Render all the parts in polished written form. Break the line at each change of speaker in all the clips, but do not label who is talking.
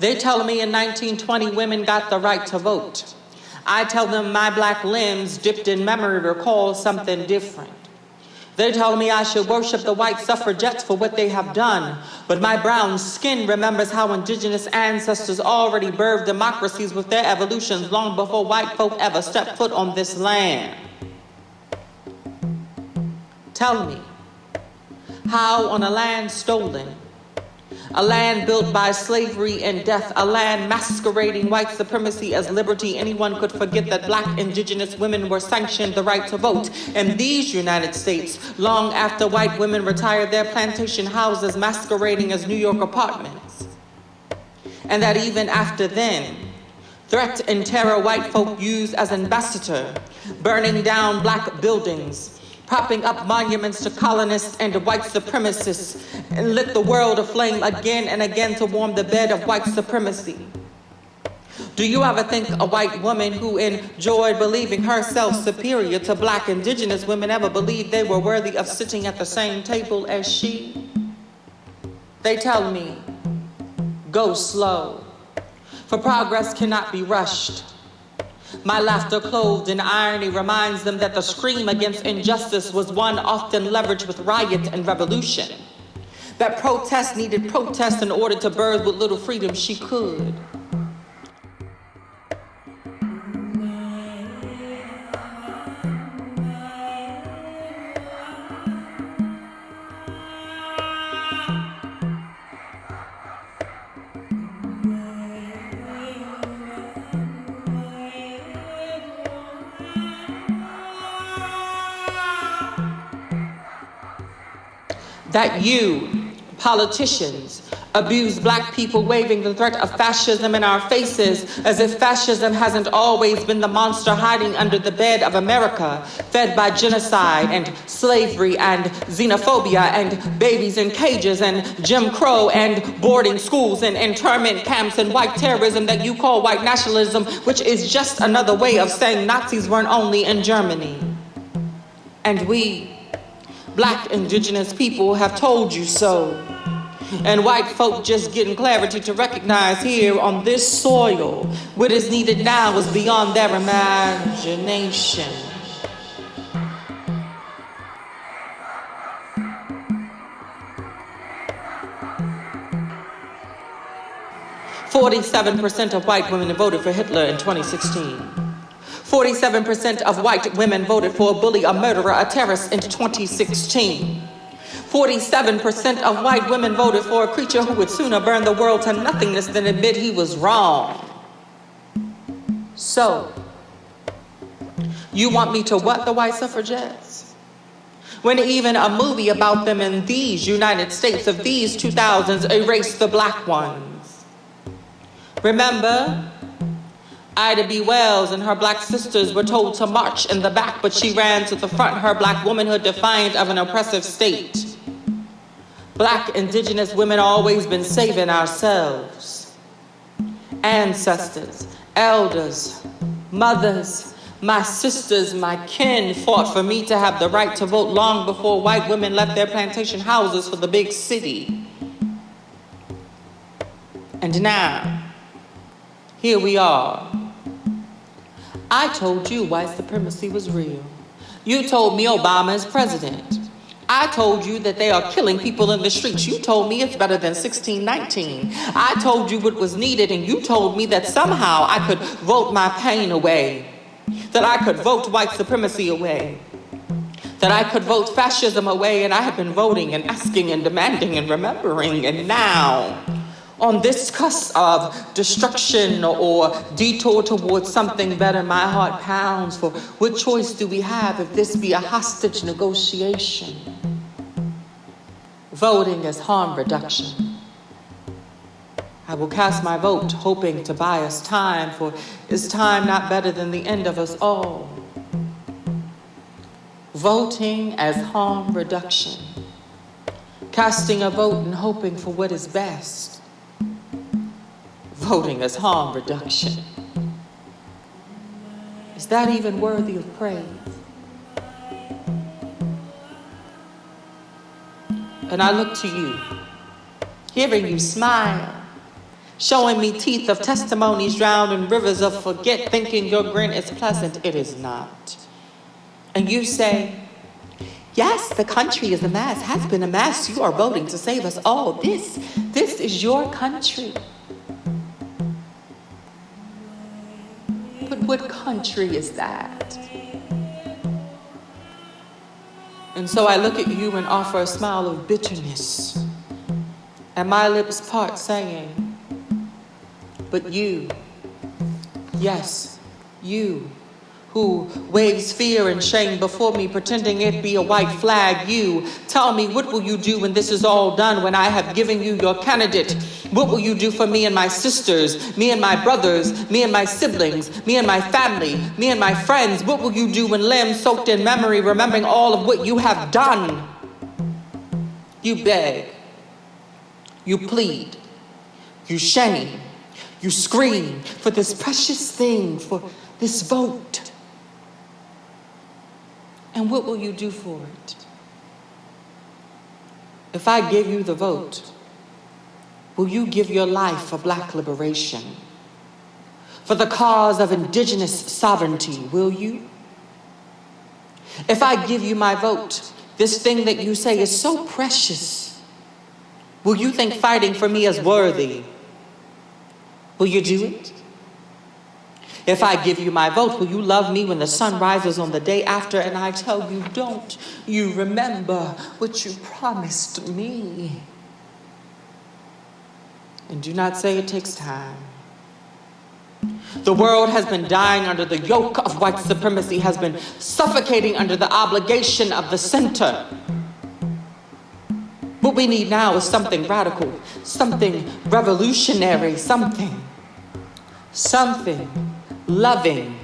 They tell me in 1920 women got the right to vote. I tell them my black limbs dipped in memory recall something different. They tell me I should worship the white suffragettes for what they have done, but my brown skin remembers how indigenous ancestors already birthed democracies with their evolutions long before white folk ever stepped foot on this land. Tell me, how on a land stolen, a land built by slavery and death, a land masquerading white supremacy as liberty, anyone could forget that black indigenous women were sanctioned the right to vote in these United States long after white women retired their plantation houses masquerading as New York apartments. And that even after then, threat and terror white folk used as ambassador, burning down black buildings, propping up monuments to colonists and white supremacists, and lit the world aflame again and again to warm the bed of white supremacy. Do you ever think a white woman who enjoyed believing herself superior to black indigenous women ever believed they were worthy of sitting at the same table as she? They tell me, go slow, for progress cannot be rushed. My laughter clothed in irony reminds them that the scream against injustice was one often leveraged with riot and revolution. That protest needed protest in order to birth what little freedom she could. That you, politicians, abuse black people waving the threat of fascism in our faces as if fascism hasn't always been the monster hiding under the bed of America, fed by genocide and slavery and xenophobia and babies in cages and Jim Crow and boarding schools and internment camps and white terrorism that you call white nationalism, which is just another way of saying Nazis weren't only in Germany. And we, black indigenous people, have told you so. And white folk just getting clarity to recognize here on this soil what is needed now is beyond their imagination. "47% of white women voted for Hitler in 2016. 47% of white women voted for a bully, a murderer, a terrorist in 2016. 47% of white women voted for a creature who would sooner burn the world to nothingness than admit he was wrong. So, you want me to what the white suffragettes? When even a movie about them in these United States of these 2000s erased the black ones. Remember? Ida B. Wells and her black sisters were told to march in the back, but she ran to the front, her black womanhood defiant of an oppressive state. Black indigenous women always been saving ourselves. Ancestors, elders, mothers, my sisters, my kin fought for me to have the right to vote long before white women left their plantation houses for the big city. And now, here we are. I told you white supremacy was real. You told me Obama is president. I told you that they are killing people in the streets. You told me it's better than 1619. I told you what was needed, and you told me that somehow I could vote my pain away, that I could vote white supremacy away, that I could vote fascism away, and I have been voting and asking and demanding and remembering, and now, on this cusp of destruction or detour towards something better, my heart pounds for what choice do we have if this be a hostage negotiation? Voting is harm reduction. I will cast my vote hoping to buy us time, for is time not better than the end of us all? Voting as harm reduction. Casting a vote and hoping for what is best. Voting as harm reduction. Is that even worthy of praise? And I look to you, hearing you smile, showing me teeth of testimonies drowned in rivers of forget, thinking your grin is pleasant. It is not. And you say, yes, the country is a mess, has been a mess. You are voting to save us all. This is your country. But what country is that? And so I look at you and offer a smile of bitterness, and my lips part saying, but you, yes, you, who waves fear and shame before me, pretending it be a white flag, you, tell me, what will you do when this is all done, when I have given you your candidate? What will you do for me and my sisters, me and my brothers, me and my siblings, me and my family, me and my friends? What will you do when limbs soaked in memory, remembering all of what you have done? You beg, you plead, you shame, you scream for this precious thing, for this vote. And what will you do for it? If I give you the vote, will you give your life for Black liberation? For the cause of indigenous sovereignty, will you? If I give you my vote, this thing that you say is so precious, will you think fighting for me is worthy? Will you do it? If I give you my vote, will you love me when the sun rises on the day after and I tell you, don't you remember what you promised me? And do not say it takes time. The world has been dying under the yoke of white supremacy, has been suffocating under the obligation of the center. What we need now is something radical, something revolutionary, something loving,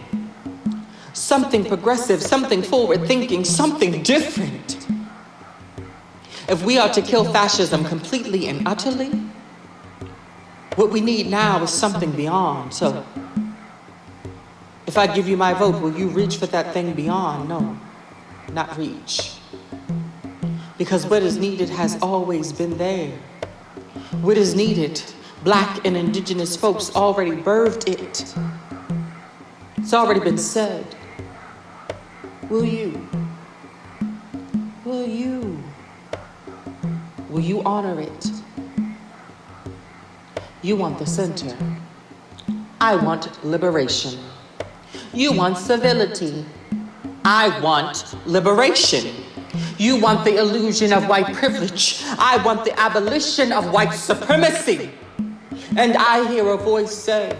something progressive, something forward-thinking, something different. If we are to kill fascism completely and utterly, what we need now is something beyond. So, if I give you my vote, will you reach for that thing beyond? No, not reach. Because what is needed has always been there. What is needed, Black and indigenous folks already birthed it. It's already been said. Will you? Will you? Will you honor it? You want the center. I want liberation. You want civility. I want liberation. You want the illusion of white privilege. I want the abolition of white supremacy. And I hear a voice say,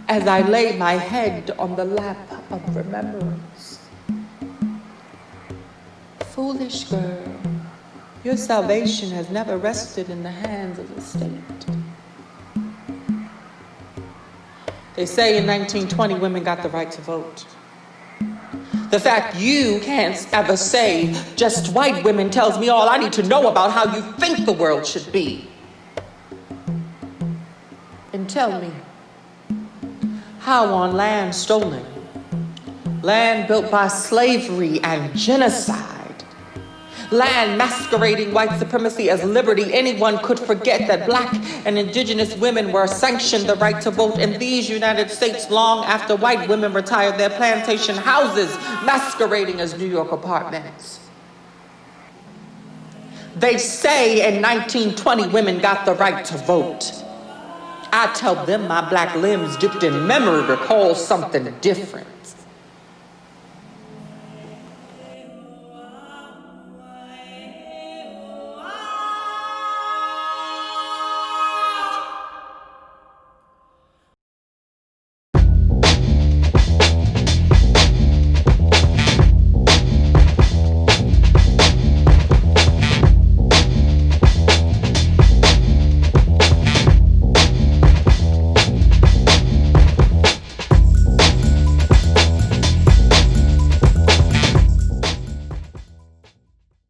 as I lay my head on the lap of remembrance, foolish girl, your salvation has never rested in the hands of the state. They say in 1920 women got the right to vote. The fact you can't ever say just white women tells me all I need to know about how you think the world should be. And tell me, how on land stolen, land built by slavery and genocide, land masquerading white supremacy as liberty, anyone could forget that Black and indigenous women were sanctioned the right to vote in these United States long after white women retired their plantation houses masquerading as New York apartments. They say in 1920 women got the right to vote. I tell them my Black limbs dipped in memory recall something different.